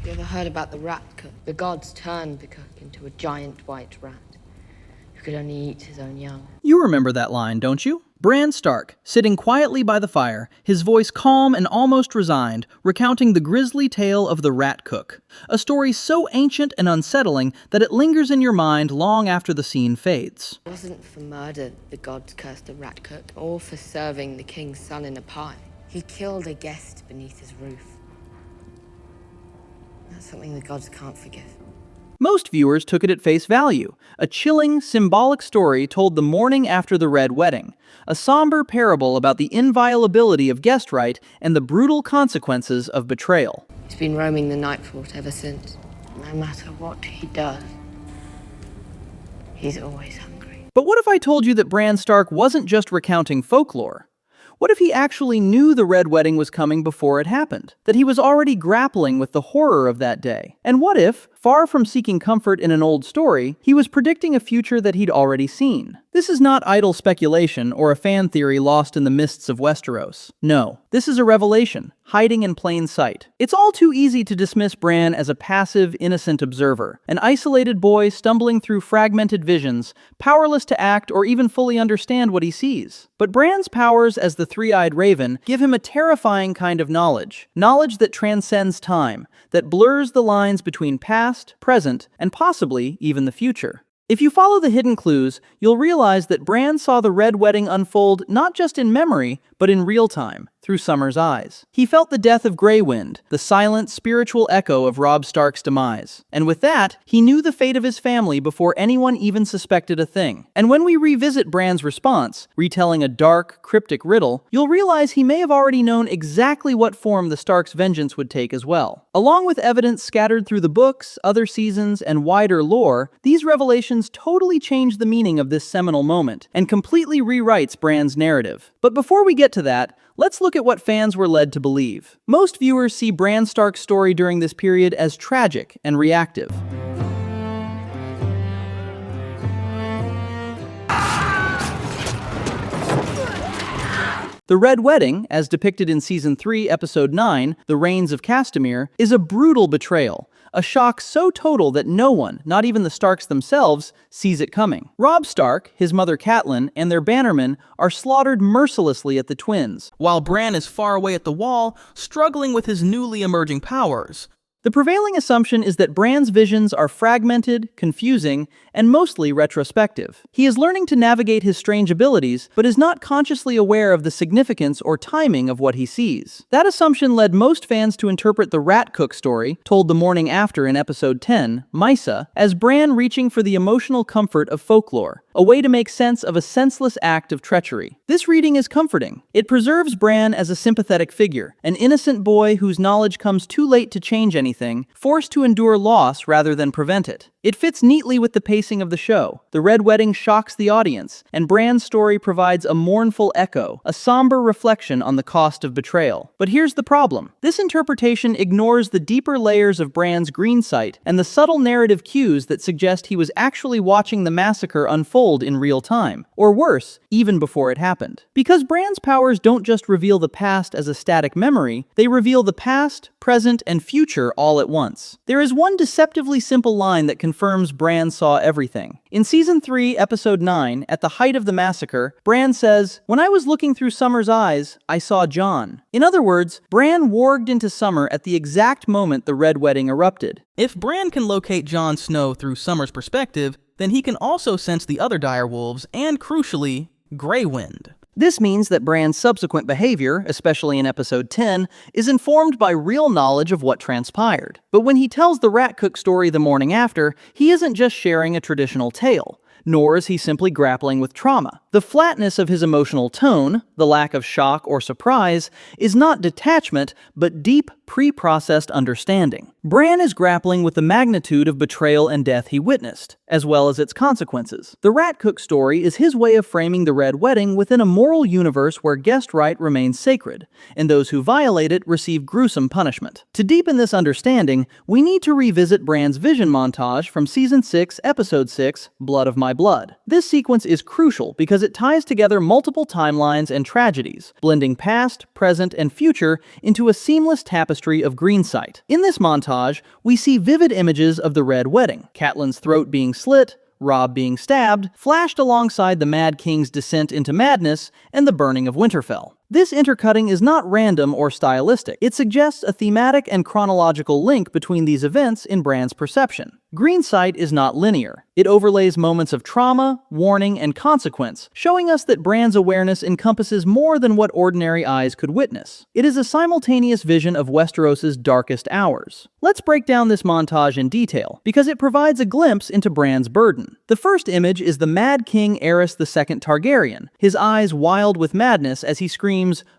You ever heard about the rat cook? The gods turned the cook into a giant white rat who could only eat his own young. You remember that line, don't you? Bran Stark, sitting quietly by the fire, his voice calm and almost resigned, recounting the grisly tale of the rat cook. A story so ancient and unsettling that it lingers in your mind long after the scene fades. It wasn't for murder the gods cursed the rat cook, or for serving the king's son in a pie. He killed a guest beneath his roof. That's something the gods can't forgive. Most viewers took it at face value, a chilling, symbolic story told the morning after the Red Wedding, a somber parable about the inviolability of guest right and the brutal consequences of betrayal. He's been roaming the Nightfort ever since. No matter what he does, he's always hungry. But what if I told you that Bran Stark wasn't just recounting folklore? What if he actually knew the Red Wedding was coming before it happened? That he was already grappling with the horror of that day? And what if, far from seeking comfort in an old story, he was predicting a future that he'd already seen? This is not idle speculation or a fan theory lost in the mists of Westeros. No, this is a revelation, hiding in plain sight. It's all too easy to dismiss Bran as a passive, innocent observer, an isolated boy stumbling through fragmented visions, powerless to act or even fully understand what he sees. But Bran's powers as the three-eyed raven give him a terrifying kind of knowledge that transcends time, that blurs the lines between past, present, and possibly even the future. If you follow the hidden clues, you'll realize that Bran saw the Red Wedding unfold not just in memory, but in real time, through Summer's eyes. He felt the death of Grey Wind, the silent, spiritual echo of Robb Stark's demise. And with that, he knew the fate of his family before anyone even suspected a thing. And when we revisit Bran's response, retelling a dark, cryptic riddle, you'll realize he may have already known exactly what form the Starks' vengeance would take as well. Along with evidence scattered through the books, other seasons, and wider lore, these revelations totally change the meaning of this seminal moment, and completely rewrites Bran's narrative. But before we get to that, let's look at what fans were led to believe. Most viewers see Bran Stark's story during this period as tragic and reactive. The Red Wedding, as depicted in Season 3, Episode 9, The Reigns of Castamere, is a brutal betrayal, a shock so total that no one, not even the Starks themselves, sees it coming. Robb Stark, his mother Catelyn, and their bannermen are slaughtered mercilessly at the Twins, while Bran is far away at the Wall, struggling with his newly emerging powers. The prevailing assumption is that Bran's visions are fragmented, confusing, and mostly retrospective. He is learning to navigate his strange abilities, but is not consciously aware of the significance or timing of what he sees. That assumption led most fans to interpret the Rat Cook story, told the morning after in Episode 10, Misa, as Bran reaching for the emotional comfort of folklore, a way to make sense of a senseless act of treachery. This reading is comforting. It preserves Bran as a sympathetic figure, an innocent boy whose knowledge comes too late to change anything, forced to endure loss rather than prevent it. It fits neatly with the pacing of the show. The Red Wedding shocks the audience, and Bran's story provides a mournful echo, a somber reflection on the cost of betrayal. But here's the problem. This interpretation ignores the deeper layers of Bran's green sight and the subtle narrative cues that suggest he was actually watching the massacre unfold in real time, or worse, even before it happened. Because Bran's powers don't just reveal the past as a static memory, they reveal the past, present, and future all at once. There is one deceptively simple line that confirms Bran saw everything. In Season 3, Episode 9, at the height of the massacre, Bran says, "When I was looking through Summer's eyes, I saw Jon." In other words, Bran warged into Summer at the exact moment the Red Wedding erupted. If Bran can locate Jon Snow through Summer's perspective, then he can also sense the other direwolves and, crucially, Grey Wind. This means that Bran's subsequent behavior, especially in Episode 10, is informed by real knowledge of what transpired. But when he tells the Rat Cook story the morning after, he isn't just sharing a traditional tale, nor is he simply grappling with trauma. The flatness of his emotional tone, the lack of shock or surprise, is not detachment, but deep, pre-processed understanding. Bran is grappling with the magnitude of betrayal and death he witnessed, as well as its consequences. The Rat Cook story is his way of framing the Red Wedding within a moral universe where guest right remains sacred, and those who violate it receive gruesome punishment. To deepen this understanding, we need to revisit Bran's vision montage from Season 6, Episode 6, Blood of My Blood. This sequence is crucial because it ties together multiple timelines and tragedies, blending past, present, and future into a seamless tapestry of green sight. In this montage, we see vivid images of the Red Wedding, Catelyn's throat being slit, Robb being stabbed, flashed alongside the Mad King's descent into madness and the burning of Winterfell. This intercutting is not random or stylistic. It suggests a thematic and chronological link between these events in Bran's perception. Green sight is not linear. It overlays moments of trauma, warning, and consequence, showing us that Bran's awareness encompasses more than what ordinary eyes could witness. It is a simultaneous vision of Westeros's darkest hours. Let's break down this montage in detail, because it provides a glimpse into Bran's burden. The first image is the Mad King Aerys II Targaryen, his eyes wild with madness as he screams,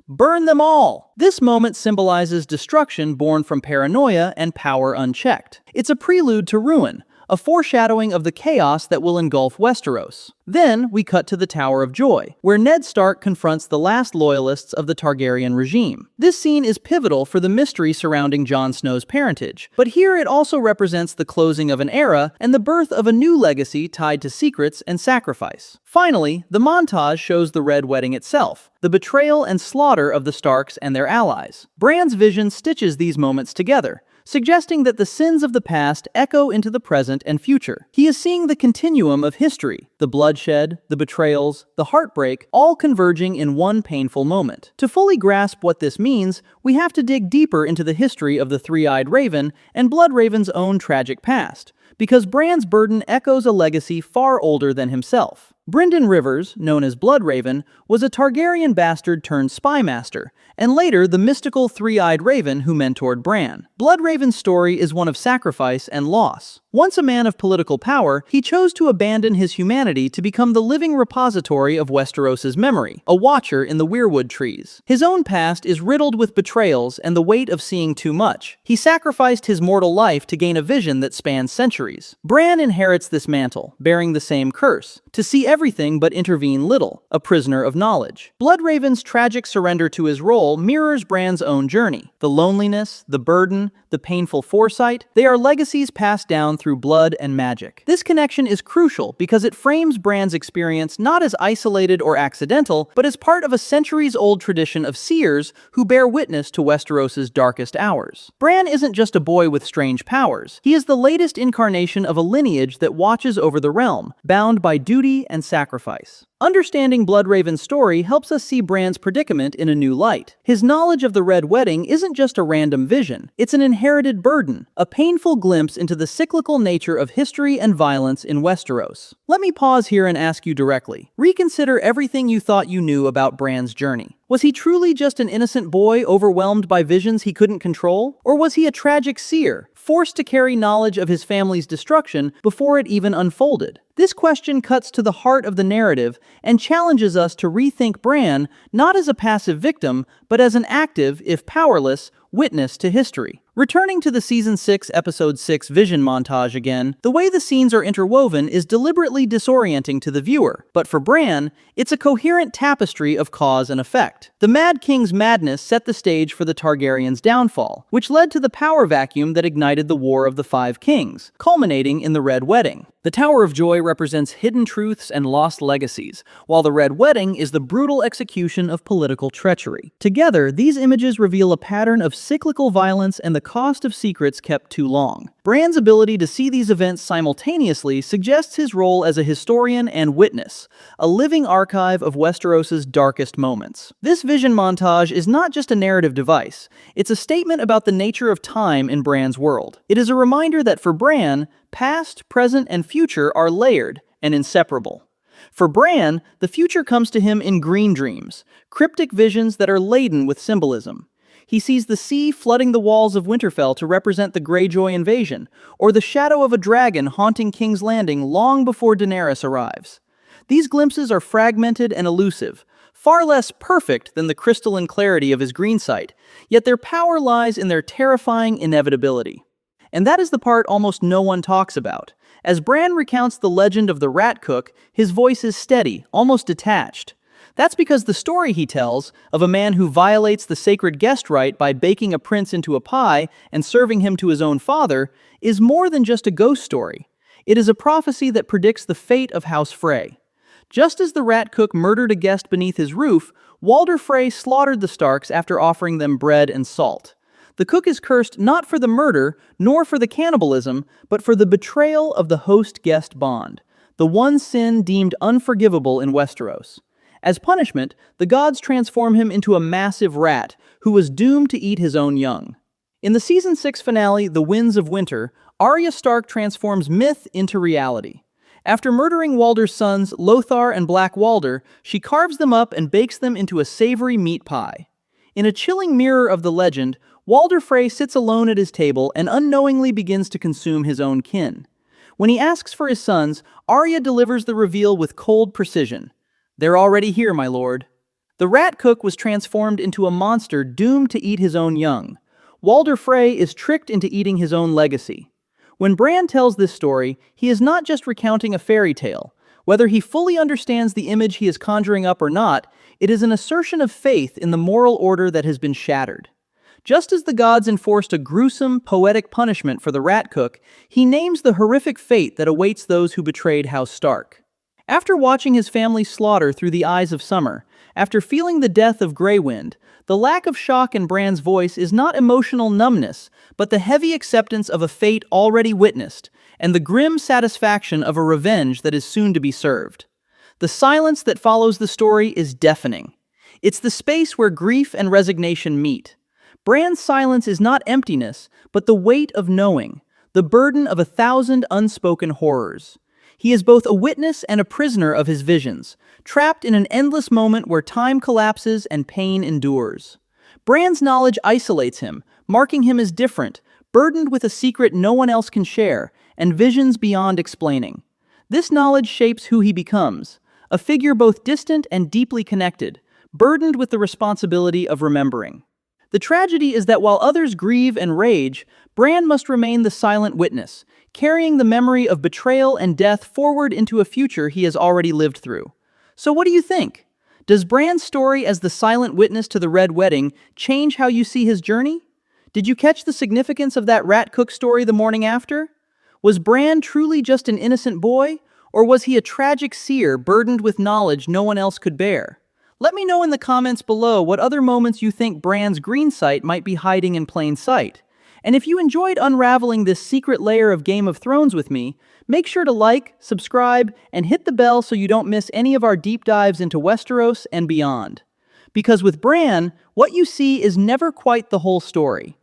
"Burn them all!" This moment symbolizes destruction born from paranoia and power unchecked. It's a prelude to ruin, a foreshadowing of the chaos that will engulf Westeros. Then we cut to the Tower of Joy, where Ned Stark confronts the last loyalists of the Targaryen regime. This scene is pivotal for the mystery surrounding Jon Snow's parentage, but here it also represents the closing of an era and the birth of a new legacy tied to secrets and sacrifice. Finally, the montage shows the Red Wedding itself, the betrayal and slaughter of the Starks and their allies. Bran's vision stitches these moments together, suggesting that the sins of the past echo into the present and future. He is seeing the continuum of history, the bloodshed, the betrayals, the heartbreak, all converging in one painful moment. To fully grasp what this means, we have to dig deeper into the history of the Three-Eyed Raven and Bloodraven's own tragic past, because Bran's burden echoes a legacy far older than himself. Brynden Rivers, known as Bloodraven, was a Targaryen bastard turned spy master, and later the mystical Three-Eyed Raven who mentored Bran. Bloodraven's story is one of sacrifice and loss. Once a man of political power, he chose to abandon his humanity to become the living repository of Westeros's memory, a watcher in the weirwood trees. His own past is riddled with betrayals and the weight of seeing too much. He sacrificed his mortal life to gain a vision that spans centuries. Bran inherits this mantle, bearing the same curse, to see everything but intervene little, a prisoner of knowledge. Bloodraven's tragic surrender to his role mirrors Bran's own journey. The loneliness, the burden, the painful foresight, they are legacies passed down through blood and magic. This connection is crucial because it frames Bran's experience not as isolated or accidental, but as part of a centuries-old tradition of seers who bear witness to Westeros's darkest hours. Bran isn't just a boy with strange powers. He is the latest incarnation of a lineage that watches over the realm, bound by duty and sacrifice. Understanding Bloodraven's story helps us see Bran's predicament in a new light. His knowledge of the Red Wedding isn't just a random vision, it's an inherited burden, a painful glimpse into the cyclical nature of history and violence in Westeros. Let me pause here and ask you directly. Reconsider everything you thought you knew about Bran's journey. Was he truly just an innocent boy overwhelmed by visions he couldn't control? Or was he a tragic seer, forced to carry knowledge of his family's destruction before it even unfolded? This question cuts to the heart of the narrative and challenges us to rethink Bran not as a passive victim, but as an active, if powerless, witness to history. Returning to the Season 6, Episode 6 vision montage again, the way the scenes are interwoven is deliberately disorienting to the viewer, but for Bran, it's a coherent tapestry of cause and effect. The Mad King's madness set the stage for the Targaryens' downfall, which led to the power vacuum that ignited the War of the Five Kings, culminating in the Red Wedding. The Tower of Joy represents hidden truths and lost legacies, while the Red Wedding is the brutal execution of political treachery. Together, these images reveal a pattern of cyclical violence and the cost of secrets kept too long. Bran's ability to see these events simultaneously suggests his role as a historian and witness, a living archive of Westeros's darkest moments. This vision montage is not just a narrative device, it's a statement about the nature of time in Bran's world. It is a reminder that for Bran, past, present, and future are layered and inseparable. For Bran, the future comes to him in green dreams, cryptic visions that are laden with symbolism. He sees the sea flooding the walls of Winterfell to represent the Greyjoy invasion, or the shadow of a dragon haunting King's Landing long before Daenerys arrives. These glimpses are fragmented and elusive, far less perfect than the crystalline clarity of his green sight, yet their power lies in their terrifying inevitability. And that is the part almost no one talks about. As Bran recounts the legend of the Rat Cook, his voice is steady, almost detached. That's because the story he tells, of a man who violates the sacred guest rite by baking a prince into a pie and serving him to his own father, is more than just a ghost story. It is a prophecy that predicts the fate of House Frey. Just as the rat cook murdered a guest beneath his roof, Walder Frey slaughtered the Starks after offering them bread and salt. The cook is cursed not for the murder, nor for the cannibalism, but for the betrayal of the host-guest bond, the one sin deemed unforgivable in Westeros. As punishment, the gods transform him into a massive rat who was doomed to eat his own young. In the Season 6 finale, The Winds of Winter, Arya Stark transforms myth into reality. After murdering Walder's sons, Lothar and Black Walder, she carves them up and bakes them into a savory meat pie. In a chilling mirror of the legend, Walder Frey sits alone at his table and unknowingly begins to consume his own kin. When he asks for his sons, Arya delivers the reveal with cold precision. "They're already here, my lord." The rat cook was transformed into a monster doomed to eat his own young. Walder Frey is tricked into eating his own legacy. When Bran tells this story, he is not just recounting a fairy tale. Whether he fully understands the image he is conjuring up or not, it is an assertion of faith in the moral order that has been shattered. Just as the gods enforced a gruesome, poetic punishment for the rat cook, he names the horrific fate that awaits those who betrayed House Stark. After watching his family slaughter through the eyes of summer, after feeling the death of Grey Wind, the lack of shock in Bran's voice is not emotional numbness, but the heavy acceptance of a fate already witnessed, and the grim satisfaction of a revenge that is soon to be served. The silence that follows the story is deafening. It's the space where grief and resignation meet. Bran's silence is not emptiness, but the weight of knowing, the burden of 1,000 unspoken horrors. He is both a witness and a prisoner of his visions, trapped in an endless moment where time collapses and pain endures. Bran's knowledge isolates him, marking him as different, burdened with a secret no one else can share, and visions beyond explaining. This knowledge shapes who he becomes, a figure both distant and deeply connected, burdened with the responsibility of remembering. The tragedy is that while others grieve and rage, Bran must remain the silent witness, carrying the memory of betrayal and death forward into a future he has already lived through. So what do you think? Does Bran's story as the silent witness to the Red Wedding change how you see his journey? Did you catch the significance of that rat cook story the morning after? Was Bran truly just an innocent boy, or was he a tragic seer burdened with knowledge no one else could bear? Let me know in the comments below what other moments you think Bran's green sight might be hiding in plain sight. And if you enjoyed unraveling this secret layer of Game of Thrones with me, make sure to like, subscribe, and hit the bell so you don't miss any of our deep dives into Westeros and beyond. Because with Bran, what you see is never quite the whole story.